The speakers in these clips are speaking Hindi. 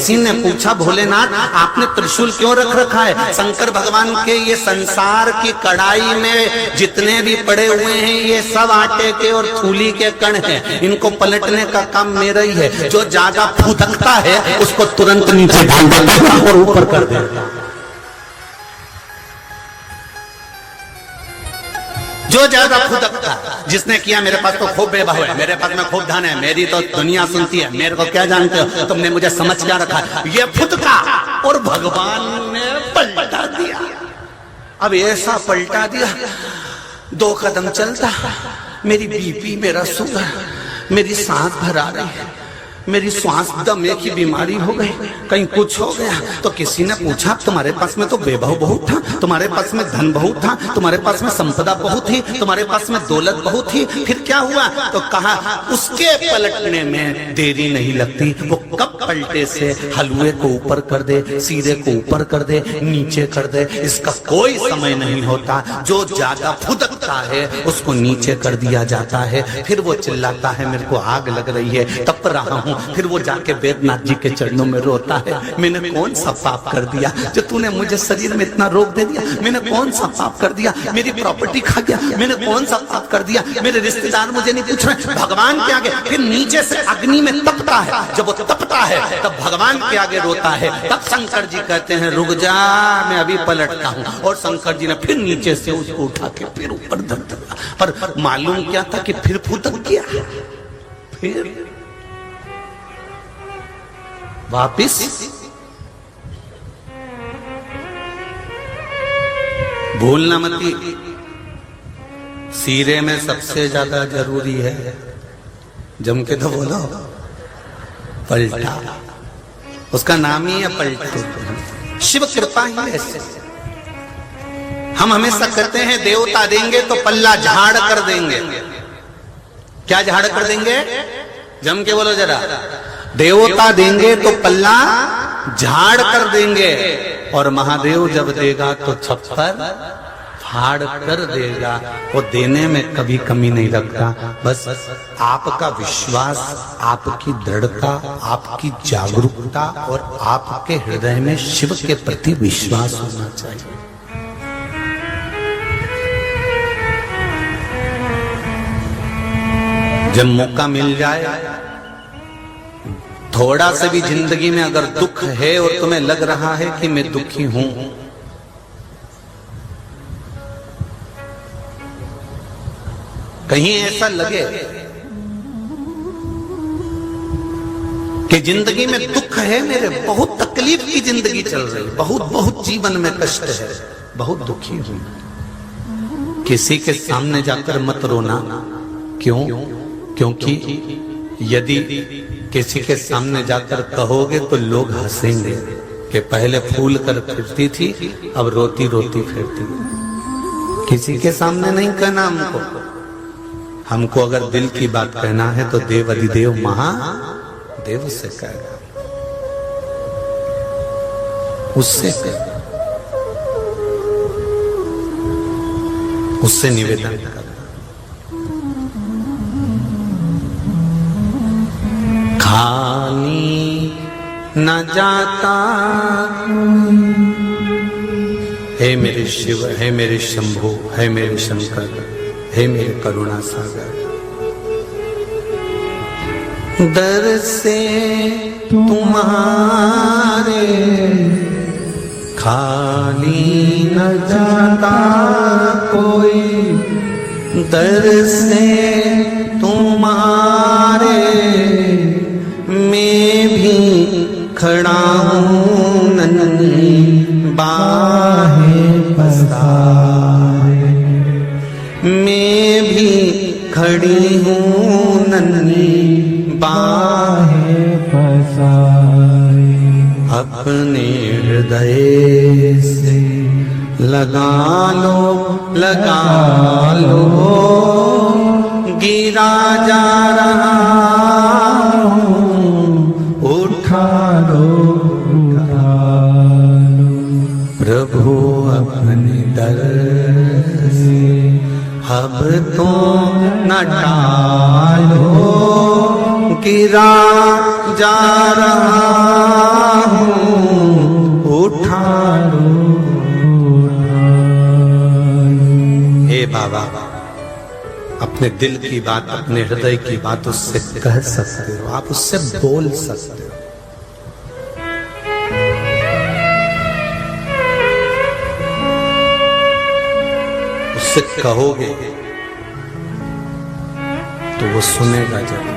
किसी ने पूछा भोलेनाथ आपने त्रिशूल क्यों रख रखा है? शंकर भगवान के ये संसार की कढ़ाई में जितने भी पड़े हुए हैं ये सब आटे के और थूली के कण हैं, इनको पलटने का काम मेरा ही है। जो ज्यादा फुदकता है उसको तुरंत नीचे डाल देता और ऊपर कर देता। जो ज्यादा फुदकता, जिसने किया मेरे पास तो खूब बेबा है, मेरे पास में खूब धन है, मेरी तो दुनिया सुनती है, मेरे को क्या जानते हो, तुमने मुझे समझ क्या रखा, ये फुदका और भगवान ने पलटा दिया। अब ऐसा पलटा दिया, 2 कदम चलता, मेरी बीपी, मेरा शुगर, मेरी सांस भर आ रही है, मेरी श्वास दमे की बीमारी हो गई, कहीं कुछ हो गया। तो किसी ने पूछा तुम्हारे पास में तो वैभव बहुत था, तुम्हारे पास में धन बहुत था, तुम्हारे पास में संपदा बहुत थी, तुम्हारे पास में दौलत बहुत थी, फिर क्या हुआ? तो कहा उसके पलटने में देरी नहीं लगती, वो कब पलटे से हलवे को ऊपर कर दे, सीरे को ऊपर कर दे, नीचे कर दे, इसका कोई समय नहीं होता। जो ज्यादा फुदकता है उसको नीचे कर दिया जाता है, फिर वो चिल्लाता है मेरे को आग लग रही है, तप रहा हूं, फिर वो जाके वेदनाथ जी के चरणों में रोता है, मैंने कौन सा पाप कर दिया जो तूने मुझे शरीर में इतना रोग दे दिया, मैंने कौन सा पाप कर दिया, मेरी प्रॉपर्टी खा गया, मैंने कौन सा पाप कर दिया, मेरे रिश्तेदार मुझे नहीं पूछ रहे। भगवान के आगे फिर नीचे से अग्नि में तपता है, जब वो तपता है तब भगवान के आगे रोता है, तब शंकर जी कहते हैं रुक जा मैं अभी पलटता हूं, और शंकर जी ने फिर नीचे से उसको उठा के फिर ऊपर धर दिया। पर मालूम क्या था कि फिर फुदक गया, फिर वापिस भूलना मती, सीरे में सबसे ज्यादा जरूरी है, जम के तो बोलो, पलटा, उसका नाम ही है पलटा। शिव कृपा ही ऐसे, हम हमेशा कहते हैं देवता देंगे तो पल्ला झाड़ कर देंगे। क्या झाड़ कर देंगे? जम के बोलो जरा, देवता देंगे तो पल्ला झाड़ कर देंगे, और महादेव जब देगा तो छप्पर फाड़ कर देगा। वो देने में कभी कमी नहीं रखता, बस आपका विश्वास, आपकी दृढ़ता, आपकी जागरूकता और आपके हृदय में शिव के प्रति विश्वास होना चाहिए। जब मौका मिल जाए, थोड़ा सा भी जिंदगी में अगर दुख है और तुम्हें लग रहा है कि मैं दुखी हूं, कहीं ऐसा लगे कि जिंदगी में दुख है, मेरे बहुत तकलीफ की जिंदगी चल रही, बहुत जीवन में कष्ट है, बहुत दुखी हूं, किसी के सामने जाकर मत रोना। क्यों? क्योंकि यदि किसी के सामने जाकर कहोगे तो लोग हंसेंगे कि पहले फूल कर फिरती थी, अब रोती रोती फिरती। किसी के सामने नहीं कहना हमको, हमको अगर दिल की बात कहना है तो देव अधिदेव महादेव से कहेगा, उससे कहेगा, उससे निवेदन करेगा। खाली न जाता, हे मेरे शिव, हे मेरे शंभु, हे मेरे शंकर, हे मेरे करुणा सागर, दर से तुम्हारे खाली न जाता कोई, दर से तुम्हारे मैं भी खड़ा हूँ नन्ही बाहें पसारे, मैं भी खड़ी हूँ नन्ही बाहें पसारे। अपने हृदय से लगा लो गिरा जा रहा उठा लो प्रभु अपने दर से, अब तो न टालो गिरा जा रहा अपने दिल की बात, अपने हृदय की बात उससे कह सकते हो, आप उससे बोल सकते हो। उससे कहोगे तो वो सुनेगा जरूर।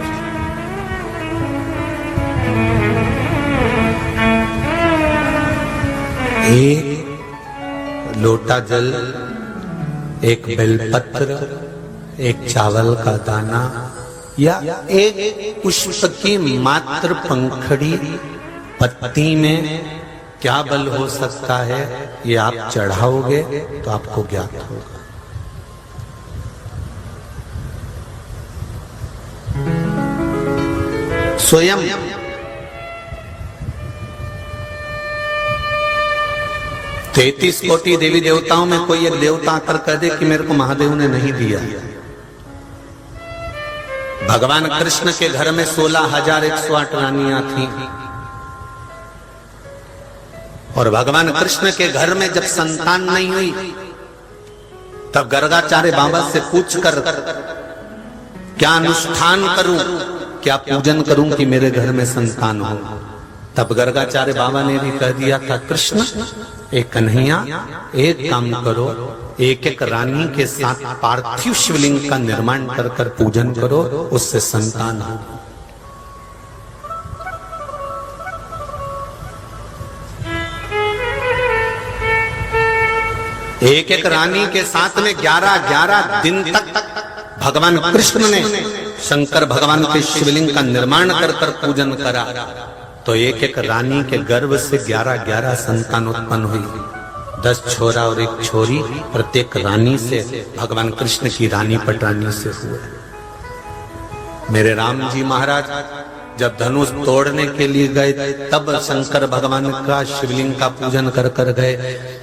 एक लोटा जल, एक बेलपत्र, एक चावल का दाना या एक पुष्प की मात्र पंखड़ी पत्ती में क्या बल हो सकता है, ये आप चढ़ाओगे तो आपको ज्ञात होगा। स्वयं 33 कोटि देवी देवताओं में कोई एक देवता आकर कह दे कि मेरे को महादेव ने नहीं दिया। भगवान कृष्ण के घर में 16,108 रानियां थी और भगवान कृष्ण के घर में जब संतान नहीं हुई तब गर्गाचार्य बाबा से पूछकर क्या अनुष्ठान करूं, क्या पूजन करूं कि मेरे घर में संतान हो। तब गर्गाचार्य बाबा ने भी कह दिया था, कृष्ण एक कन्हैया एक काम करो, एक एक रानी के साथ पार्थिव शिवलिंग का निर्माण कर कर पूजन करो, उससे संतान हो। एक एक रानी के साथ में 11-11 दिन तक भगवान कृष्ण ने शंकर भगवान के शिवलिंग का निर्माण कर कर पूजन करा, तो एक एक रानी के गर्भ से 11-11 संतान उत्पन्न हुई। 10 छोरा और 1 छोरी प्रत्येक रानी से भगवान कृष्ण की रानी पटरानी से हुए। मेरे राम जी महाराज जब धनुष तोड़ने के लिए गए तब शंकर भगवान का शिवलिंग का पूजन कर कर गए।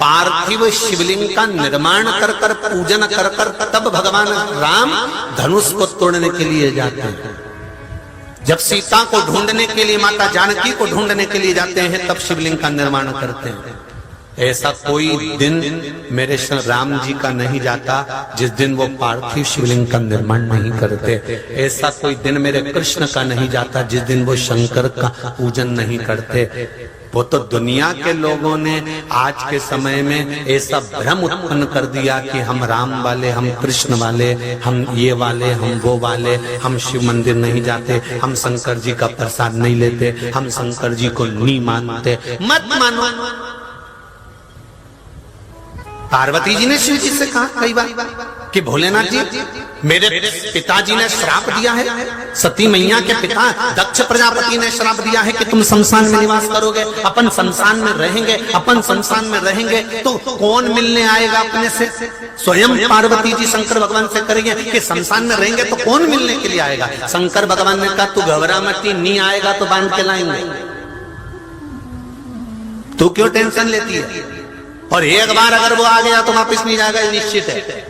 पार्थिव शिवलिंग का निर्माण कर कर पूजन कर कर तब भगवान राम धनुष को तोड़ने के लिए जाते हैं। जब सीता को ढूंढने के लिए, माता जानकी को ढूंढने के लिए जाते हैं तब शिवलिंग का निर्माण करते हैं। ऐसा कोई दिन मेरे राम जी का नहीं जाता जिस दिन वो पार्थिव शिवलिंग का निर्माण नहीं करते। ऐसा कोई दिन मेरे कृष्ण का नहीं जाता जिस दिन वो शंकर का पूजन नहीं करते। वो तो दुनिया के लोगों ने आज के समय में ऐसा भ्रम उत्पन्न कर दिया कि हम राम वाले, हम कृष्ण वाले, हम ये वाले, हम वो वाले, हम शिव मंदिर नहीं जाते, हम शंकर जी का प्रसाद नहीं लेते, हम शंकर जी को नहीं मानते। मत मानो। पार्वती जी ने शिव जी से कहा कई बार कि भोलेनाथ जी मेरे पिताजी ने श्राप दिया है, सती मैया के पिता दक्ष प्रजापति ने श्राप दिया है कि तुम शमशान में निवास करोगे, अपन शमशान में रहेंगे, अपन शमशान में रहेंगे तो कौन मिलने आएगा अपने से। स्वयं पार्वती जी शंकर भगवान से करेंगे कि शमशान में रहेंगे तो कौन मिलने के लिए आएगा। शंकर भगवान ने कहा तू घबरा मत, नहीं आएगा तो बांध के लाएंगे, तू क्यों टेंशन लेती है। और एक बार अगर वो आ गया तो वापिस नहीं जाएगा, निश्चित है।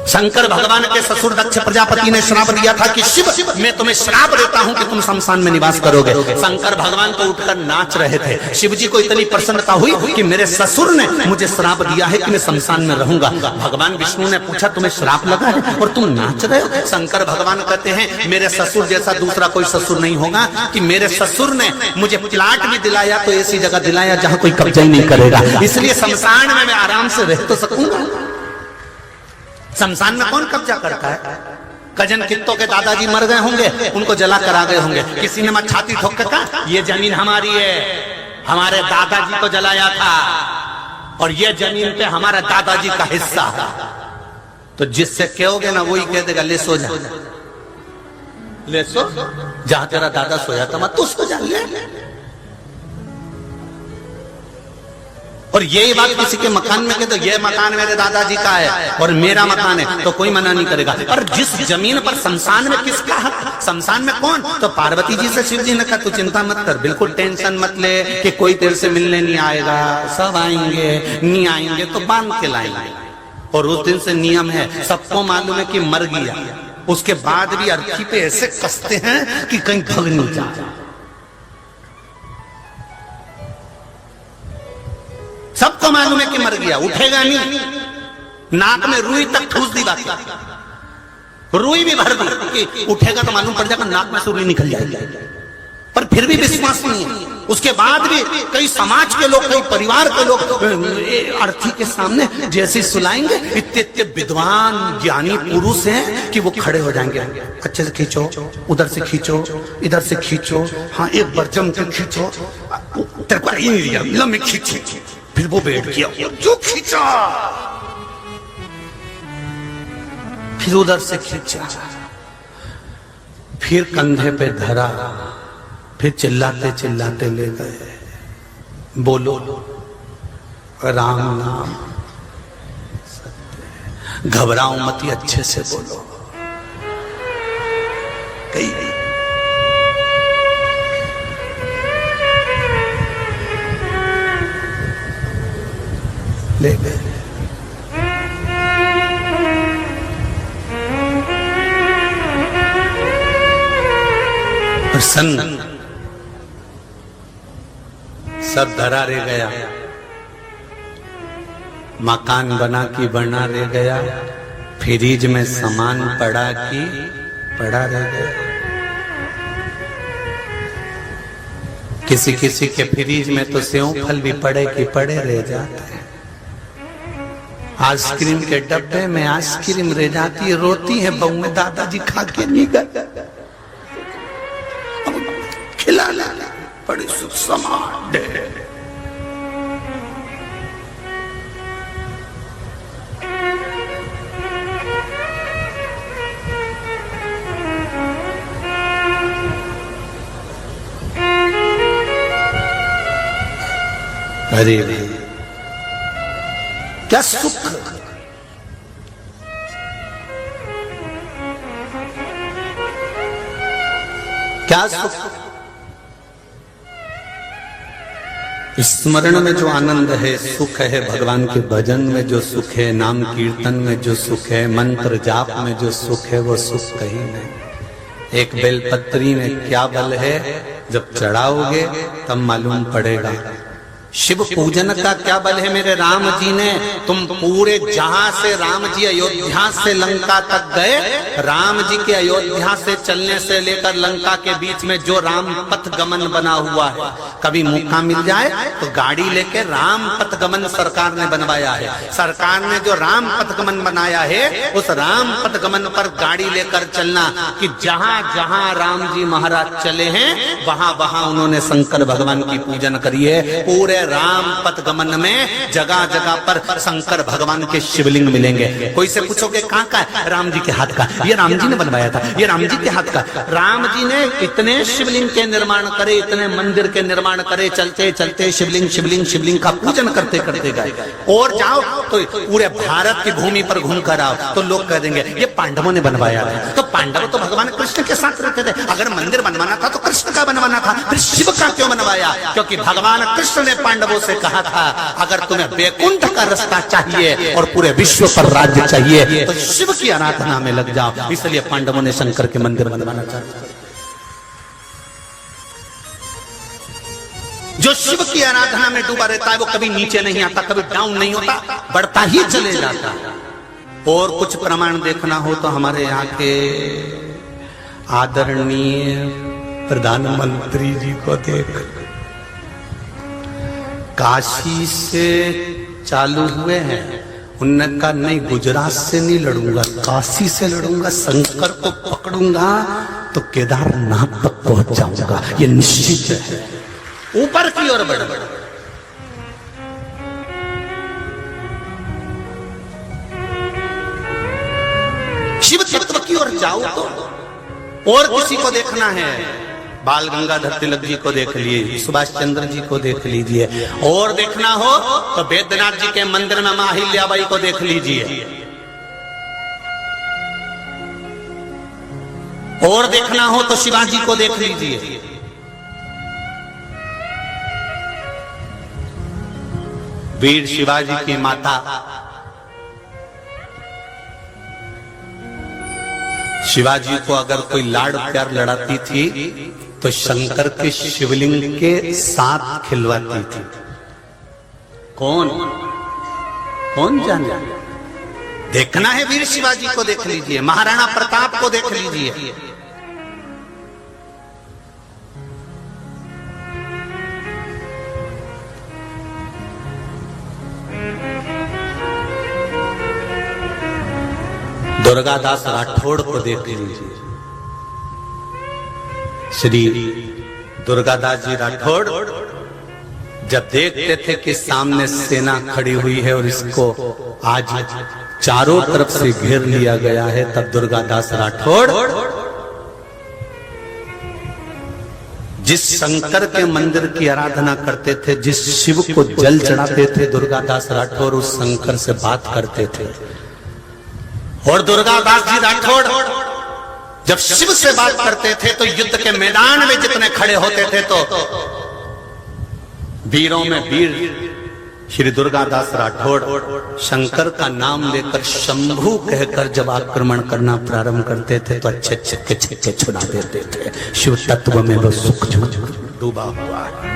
शंकर भगवान के ससुर दक्ष प्रजापति ने श्राप दिया था कि शिव मैं तुम्हें श्राप देता हूं कि तुम शमशान में निवास करोगे। शंकर भगवान को उठकर नाच रहे थे। शिव जी को इतनी प्रसन्नता हुई कि मेरे ससुर ने मुझे श्राप दिया है कि मैं शमशान में रहूंगा। भगवान विष्णु ने पूछा तुम्हें श्राप लगा है और तुम नाच रहे हो। शंकर भगवान कहते हैं मेरे ससुर जैसा दूसरा कोई ससुर नहीं होगा, कि मेरे ससुर ने मुझे प्लाट भी दिलाया तो ऐसी जगह दिलाया जहां कोई कब्जा ही नहीं करेगा, इसलिए शमशान में मैं आराम से रह तो सकूंगा। शमशान में कौन कब्जा करता है। कजन कित्तों के दादाजी मर गए होंगे, उनको जला कर आ गए होंगे, किसी ने मत छाती ठोक कर कहा ये जमीन हमारी है, हमारे दादाजी को जलाया था और ये जमीन पे हमारा दादाजी का हिस्सा है। तो जिससे कहोगे ना वही कह देगा ले सो जा, ले सो, जहां तेरा दादा सोया था मत तू सो जा ले। और यही बात किसी के मकान में कह दो ये मकान मेरे दादाजी का है और मेरा मकान है तो कोई मना नहीं करेगा। और जिस जमीन पर शमशान में किसका हक, शमशान में कौन, तो पार्वती जी से शिव जी ने कहा तू चिंता मत कर, बिल्कुल टेंशन मत ले कि कोई तेरे से मिलने नहीं आएगा, सब आएंगे, नहीं आएंगे तो बांध के लाएंगे। और उस दिन से नियम है, सबको मालूम है कि मर गया, उसके बाद भी अर्थी पे ऐसे कसते हैं कि कहीं भग नहीं जाए। सबको मालूम है कि मर गया, उठेगा नहीं, नाक में रुई तक ठूस दी बात, रुई भी भर दी कि उठेगा तो मालूम पड़ जाएगा नाक में से रुई निकल जाएगी, पर फिर भी विश्वास नहीं है। उसके बाद भी कई समाज के लोग, कई परिवार के लोग अर्थी के सामने जैसे सुलाएंगे, इतने विद्वान ज्ञानी पुरुष हैं कि वो खड़े हो जाएंगे, अच्छे से खींचो, उधर से खींचो, इधर से खींचो, हाँ एक बार जम के खींचो, तेरे को नहीं दिया लम्बे खींचे, फिर वो बैठ गया जो खींचा, फिर उधर से खींचा, फिर कंधे पे धरा, फिर चिल्लाते चिल्लाते ले गए, बोलो राम नाम सत्य, घबराओ मत, अच्छे से बोलो। कई ले गए, प्रसन्न सब धरा रह गया, मकान बना की बना रह गया, फ्रिज में सामान पड़ा की पड़ा रह गया। किसी किसी के फ्रिज में तो सेव फल भी पड़े की पड़े रह जाते हैं। आइसक्रीम के डब्बे में आइसक्रीम रह जाती है, रोती है बहू में, दादाजी खा के नहीं गए, खिला ला बड़ी सुख समान दे। अरे क्या सुख, क्या सुख। स्मरण में जो आनंद है, सुख है, भगवान के भजन में जो सुख है, नाम कीर्तन में जो सुख है, मंत्र जाप में जो सुख है, वो सुख कहीं नहीं। एक बेलपत्री में क्या बल है, जब चढ़ाओगे तब मालूम पड़ेगा। शिव पूजन का क्या बल है मेरे राम जी ने, तुम पूरे जहां से राम जी अयोध्या से लंका तक गए, राम जी के अयोध्या से चलने से लेकर लंका के बीच में जो राम पथ गमन बना हुआ है, कभी मौका मिल जाए तो गाड़ी लेके राम पथ गमन सरकार ने बनवाया है। सरकार ने जो राम पथ गमन बनाया है, उस राम पथ गमन पर गाड़ी लेकर चलना कि जहां जहां राम जी महाराज चले हैं, वहां वहां उन्होंने शंकर भगवान की पूजन करी है। पूरे राम पथ गमन में जगह जगह पर शंकर भगवान के शिवलिंग मिलेंगे। कोई से पूछोगे कहां का है, राम जी के हाथ का, ये राम जी ने बनवाया था, ये राम जी के हाथ का। राम जी ने इतने शिवलिंग के निर्माण करे, इतने मंदिर के निर्माण करे, चलते चलते शिवलिंग शिवलिंग शिवलिंग का पूजन करते करते गए। और जाओ तो पूरे भारत की भूमि पर घूम कर आओ तो लोग कह देंगे ये पांडवों ने बनवाया था। तो पांडव तो भगवान कृष्ण के साथ रहते थे, अगर मंदिर बनवाना था तो कृष्ण का बनवाना था, फिर शिव का क्यों बनवाया? क्योंकि भगवान कृष्ण ने पांडवों से कहा था अगर तुम्हें वैकुंठ का रास्ता चाहिए और पूरे विश्व पर राज्य चाहिए तो शिव की आराधना में लग जाओ। इसलिए पांडवों ने शंकर के मंदिर बनवाना चाहा। जो शिव की आराधना में डूबा रहता है वो कभी नीचे नहीं आता, कभी डाउन नहीं होता, बढ़ता ही चले जाता। और कुछ प्रमाण देखना हो तो हमारे यहाँ के आदरणीय प्रधानमंत्री जी को देख, काशी से चालू हुए हैं, उन्होंने कहा नहीं गुजरात से नहीं लड़ूंगा, काशी से लड़ूंगा, शंकर को पकड़ूंगा तो केदारनाथ तक पहुंच जाऊंगा, ये निश्चित है। ऊपर की ओर बढ़ शिव तत्व की ओर जाओ तो। और किसी को देखना है, बाल गंगाधर तिलक जी को देख लीजिए, सुभाष चंद्र जी को देख लीजिए। और देखना हो तो बैद्यनाथ जी के मंदिर में मां अहिल्याबाई को देख लीजिए। और देखना हो तो शिवाजी को देख लीजिए। वीर शिवाजी की माता शिवाजी को अगर कोई लाड प्यार लड़ाती थी तो शंकर के शिवलिंग के साथ खिलवाती थी। कौन कौन जाने? देखना है वीर शिवाजी को देख लीजिए, महाराणा प्रताप को देख लीजिए। दुर्गादास राठौड़ को देख लीजिए। श्री दुर्गादास जी राठौड़ जब देखते थे कि सामने सेना खड़ी हुई है और इसको आज चारों तरफ से घेर लिया गया है, तब दुर्गादास राठौड़ जिस शंकर के मंदिर की आराधना करते थे, जिस शिव को जल चढ़ाते थे, दुर्गादास राठौड़ उस शंकर से बात करते थे। और दुर्गादास जी राठौड़ जब शिव से बात करते थे तो युद्ध के मैदान में जितने खड़े होते थे तो वीरों में वीर श्री दुर्गादास राठौड़ शंकर का नाम लेकर शंभू कहकर जब आक्रमण करना प्रारंभ करते थे तो अच्छे छक्के छुड़ा देते थे। शिव तत्व में वो सुख डूबा हुआ है।